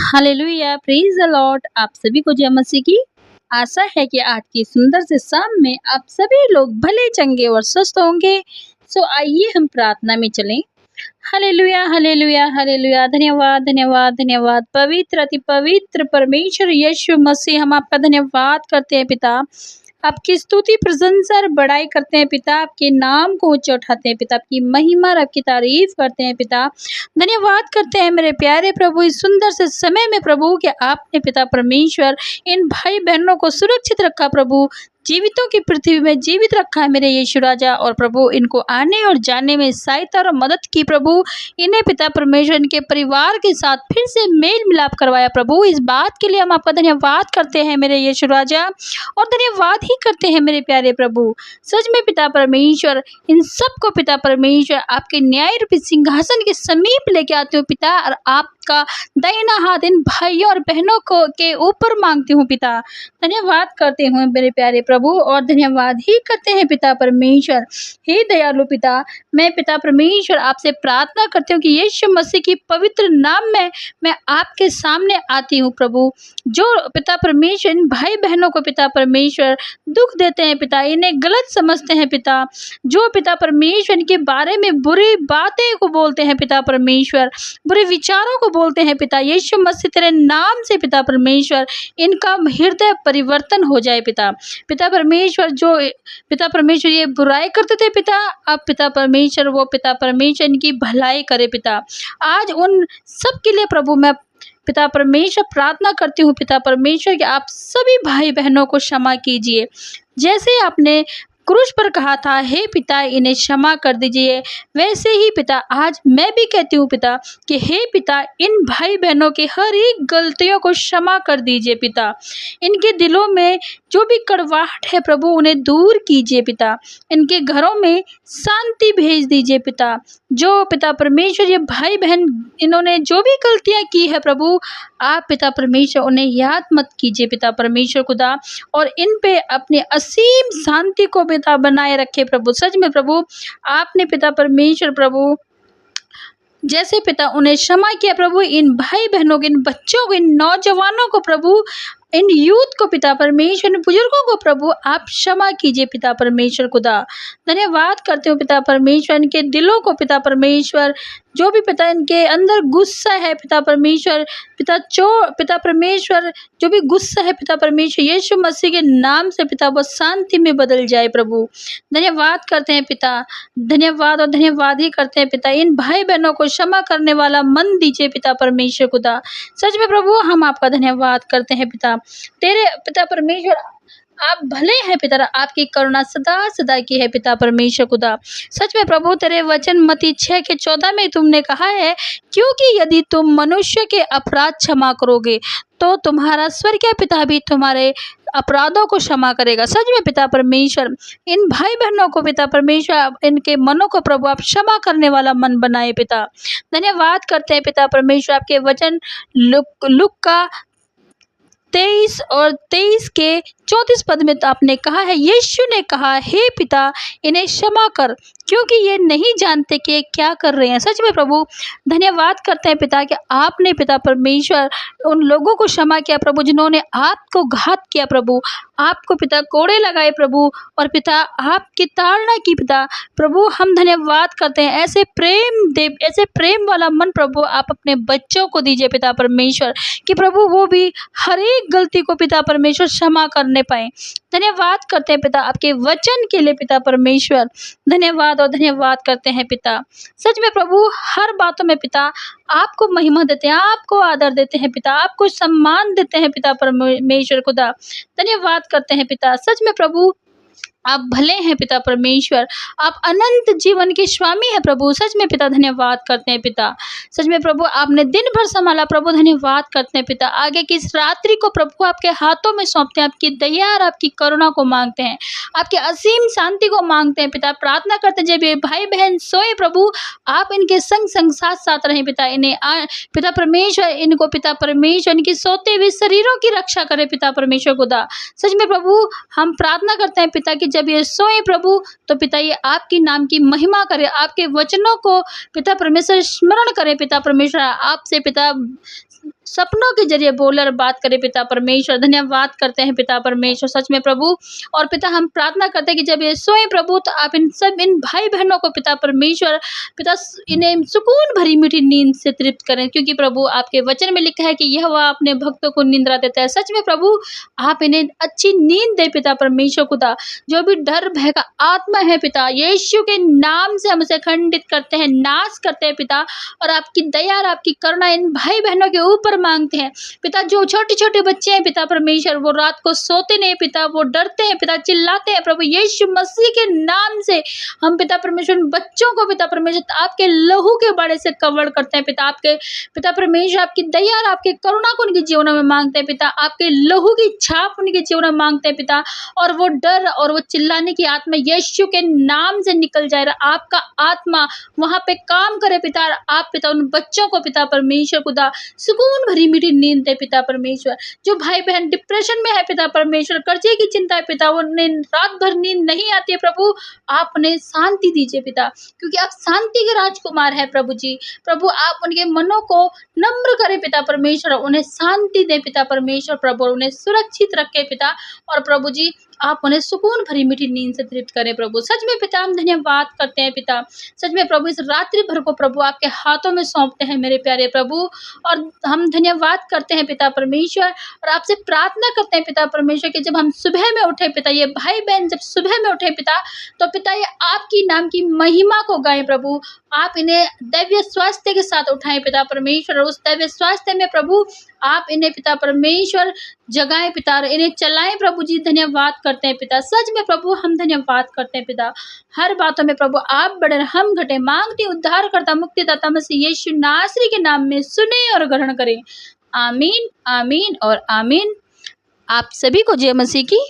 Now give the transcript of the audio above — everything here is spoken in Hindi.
Hallelujah, praise the Lord. आप सभी को जय मसीह की। आशा है कि आज की सुंदर से शाम में आप सभी लोग भले, चंगे और स्वस्थ होंगे। सो आइए हम प्रार्थना में चलें। Hallelujah, hallelujah, hallelujah. धन्यवाद, धन्यवाद, धन्यवाद। पवित्र, अति पवित्र परमेश्वर यीशु मसीह, हम आपका धन्यवाद करते हैं पिता। आपकी स्तुति, प्रशंसा और बड़ाई करते हैं पिता। आपके नाम को ऊँचा उठाते हैं पिता। आपकी महिमा और आपकी तारीफ करते हैं पिता। धन्यवाद करते हैं मेरे प्यारे प्रभु, इस सुंदर से समय में प्रभु कि आपने पिता परमेश्वर इन भाई बहनों को सुरक्षित रखा प्रभु, जीवितों की पृथ्वी में जीवित रखा है मेरे यीशु राजा। और प्रभु इनको आने और जाने में सहायता और मदद की प्रभु। इन्हें पिता परमेश्वर इनके परिवार के साथ फिर से मेल मिलाप करवाया प्रभु। इस बात के लिए हम आपका धन्यवाद करते हैं मेरे यीशु राजा, और धन्यवाद ही करते हैं मेरे प्यारे प्रभु। सच में पिता परमेश्वर इन सबको पिता परमेश्वर आपके न्याय रूपी सिंहासन के समीप लेके आते हो पिता, और आपका दाहिना हाथ इन भाइयों और बहनों को के ऊपर मांगती हूँ पिता। धन्यवाद करते हुए मेरे प्यारे प्रभु, और धन्यवाद ही करते हैं पिता परमेश्वर। हे दयालु पिता, मैं पिता परमेश्वर आपसे प्रार्थना करती हूँ कि यीशु मसीह की पवित्र नाम में मैं आपके सामने आती हूँ प्रभु। जो पिता परमेश्वर इन भाई बहनों को पिता परमेश्वर दुख देते हैं पिता, इन्हें गलत समझते हैं पिता, जो पिता परमेश्वर इनके बारे में बुरी बातें को बोलते हैं पिता परमेश्वर, बुरे विचारों को बोलते हैं पिता, यीशु मसीह तेरे नाम से पिता परमेश्वर इनका हृदय परिवर्तन हो जाए पिता। पिता परमेश्वर जो पिता परमेश्वर ये बुराई करते थे पिता, अब पिता परमेश्वर वो पिता परमेश्वर इनकी भलाई करे पिता। आज उन सब के लिए प्रभु मैं पिता परमेश्वर प्रार्थना करती हूँ पिता परमेश्वर कि आप सभी भाई बहनों को क्षमा कीजिए, जैसे आपने क्रूस पर कहा था हे पिता इन्हें क्षमा कर दीजिए, वैसे ही पिता आज मैं भी कहती हूँ पिता कि हे पिता इन भाई बहनों की हर एक गलतियों को क्षमा कर दीजिए पिता। इनके दिलों में जो भी कड़वाहट है प्रभु उन्हें दूर कीजिए पिता। इनके घरों में शांति भेज दीजिए पिता। जो पिता परमेश्वर ये भाई बहन इन्होंने जो भी गलतियाँ की है प्रभु, आप पिता परमेश्वर उन्हें याद मत कीजिए पिता परमेश्वर खुदा, और इन पे अपनी असीम शांति को पिता बनाए रखे प्रभु। सच में प्रभु आपने पिता परमेश्वर प्रभु जैसे पिता उन्हें क्षमा किया प्रभु, इन भाई बहनों को, इन बच्चों को, इन नौजवानों को प्रभु, इन यूथ को पिता परमेश्वर, इन बुजुर्गों को प्रभु आप क्षमा कीजिए पिता परमेश्वर खुदा। धन्यवाद करते हो पिता परमेश्वर इनके दिलों को पिता परमेश्वर, जो भी पिता इनके अंदर गुस्सा है पिता परमेश्वर, पिता परमेश्वर जो भी गुस्सा है पिता परमेश्वर यीशु मसीह के नाम से पिता वो शांति में बदल जाए प्रभु। धन्यवाद करते हैं पिता, धन्यवाद और धन्यवाद ही करते हैं पिता। इन भाई बहनों को क्षमा करने वाला मन दीजिए पिता परमेश्वर खुदा। सच में प्रभु हम आपका धन्यवाद करते हैं पिता। तेरे पिता परमेश्वर आप भले हैं पिता, आपकी करुणा सदा सदा की है पिता परमेश्वर खुदा। सच में प्रभु तेरे वचन मत्ती 6:14 में तुमने कहा है, क्योंकि यदि तुम मनुष्य के अपराध क्षमा करोगे तो तुम्हारा स्वर्गीय पिता भी तुम्हारे अपराधों को क्षमा करेगा। सच में पिता परमेश्वर इन भाई बहनों को पिता परमेश्वर इनके मनों को प्रभु आप क्षमा करने वाला मन बनाए पिता। धन्यवाद करते हैं पिता परमेश्वर आपके वचन लुक का 23 और 23 के 34 पद में तो आपने कहा है, यीशु ने कहा हे पिता इन्हें क्षमा कर, क्योंकि ये नहीं जानते कि ये क्या कर रहे हैं। सच में प्रभु धन्यवाद करते हैं पिता कि आपने पिता परमेश्वर उन लोगों को क्षमा किया प्रभु, जिन्होंने आपको घात किया प्रभु, आपको पिता कोड़े लगाए प्रभु, और पिता आपकी ताड़ना की पिता। प्रभु हम धन्यवाद करते हैं, ऐसे प्रेम वाला मन प्रभु आप अपने बच्चों को दीजिए पिता परमेश्वर, कि प्रभु वो भी हर एक गलती को पिता परमेश्वर क्षमा करने पाए। धन्यवाद करते हैं पिता आपके वचन के लिए पिता परमेश्वर। धन्यवाद और धन्यवाद करते हैं पिता। सच में प्रभु हर बातों में पिता आपको महिमा देते हैं, आपको आदर देते हैं पिता, आपको सम्मान देते हैं पिता परमेश्वर खुदा। धन्यवाद करते हैं पिता। सच में प्रभु आप भले हैं पिता परमेश्वर, आप अनंत जीवन के स्वामी हैं प्रभु। सच में पिता धन्यवाद करते हैं पिता। सच में प्रभु आपने दिन भर संभाला प्रभु, धन्यवाद करते हैं पिता। आगे की इस रात्रि को प्रभु आपके हाथों में सौंपते हैं, आपकी दया और आपकी करुणा को मांगते हैं, आपकी असीम शांति को मांगते हैं पिता। प्रार्थना करते हैं जब ये भाई बहन सोए प्रभु आप इनके संग संग साथ साथ रहें पिता। इन्हें पिता परमेश्वर इनको पिता परमेश्वर इनकी सोते हुए शरीरों की रक्षा करे पिता परमेश्वर खुदा। सच में प्रभु हम प्रार्थना करते हैं पिता कि जब ये सोए प्रभु तो पिता ये आपकी नाम की महिमा करे, आपके वचनों को पिता परमेश्वर स्मरण करे पिता परमेश्वर, आपसे पिता सपनों के जरिए बोले और बात करे पिता परमेश्वर। धन्यवाद करते हैं पिता परमेश्वर सच में प्रभु। और पिता हम प्रार्थना करते हैं कि जब ये सोए प्रभु तो आप इन भाई बहनों को पिता परमेश्वर पिता इन्हें सुकून भरी मीठी नींद से तृप्त करें, क्योंकि प्रभु आपके वचन में लिखा है कि यह वह अपने भक्तों को निंद्रा देता है। सच में प्रभु आप इन्हें अच्छी नींद दे पिता परमेश्वर खुदा। जो भी डर भय का आत्मा है पिता, यीशु के नाम से हम उसे खंडित करते हैं, नाश करते हैं पिता। और आपकी दया और आपकी करुणा इन भाई बहनों के ऊपर मांगते हैं पिता। जो छोटे छोटे बच्चे हैं पिता परमेश्वर, वो रात को सोते नहीं पिता, वो डरते हैं पिता, चिल्लाते हैं प्रभु। यीशु मसीह के नाम से हम पिता परमेश्वर बच्चों को पिता परमेश्वर आपके लहू के बाड़े से कवर करते हैं पिता। आपके पिता परमेश्वर आपकी दया और आपकी करुणा को उनके जीवन में मांगते हैं पिता। आपके लहू की छाप उनके जीवन में मांगते हैं पिता। और वो डर और वो चिल्लाने की आत्मा यीशु के नाम से निकल जाए। आपका आत्मा वहां पे काम करे पिता। आप पिता उन बच्चों को पिता परमेश्वर खुदा सुकून भरी मीठी नींद दे पिता परमेश्वर। जो भाई बहन डिप्रेशन में है पिता परमेश्वर, कर्जे की चिंता है पिता, उन्हें रात भर नींद नहीं आती है प्रभु, आप उन्हें शांति दीजिए पिता, क्योंकि आप शांति के राजकुमार है प्रभु जी। प्रभु आप उनके मनों को नम्र करें पिता परमेश्वर, उन्हें शांति दे पिता परमेश्वर प्रभु, उन्हें सुरक्षित रखे पिता। और प्रभु जी आप उन्हें सुकून भरी मीठी नींद से तृप्त करें प्रभु। सच में पिता हम धन्यवाद करते हैं पिता। सच में प्रभु इस रात्रि भर को प्रभु आपके हाथों में सौंपते हैं मेरे प्यारे प्रभु। और हम धन्यवाद करते हैं पिता परमेश्वर और आपसे प्रार्थना करते हैं पिता परमेश्वर कि जब हम सुबह में उठे पिता, ये भाई बहन जब सुबह में उठे पिता, तो पिता ये आपकी नाम की महिमा को गाएं प्रभु। आप इन्हें दैवीय स्वास्थ्य के साथ उठाएं पिता परमेश्वर। और उस दैवीय स्वास्थ्य में प्रभु आप इन्हें पिता परमेश्वर जगाएं पिता, इन्हें चलाएं प्रभु जी। धन्यवाद करते हैं पिता। सच में प्रभु हम धन्यवाद करते हैं पिता। हर बातों में प्रभु आप बड़े, हम घटे। मांगते उद्धार करता मुक्तिदाता मसीह यीशु नासरी के नाम में सुने और ग्रहण करें। आमीन, आमीन और आमीन। आप सभी को जय मसीह की।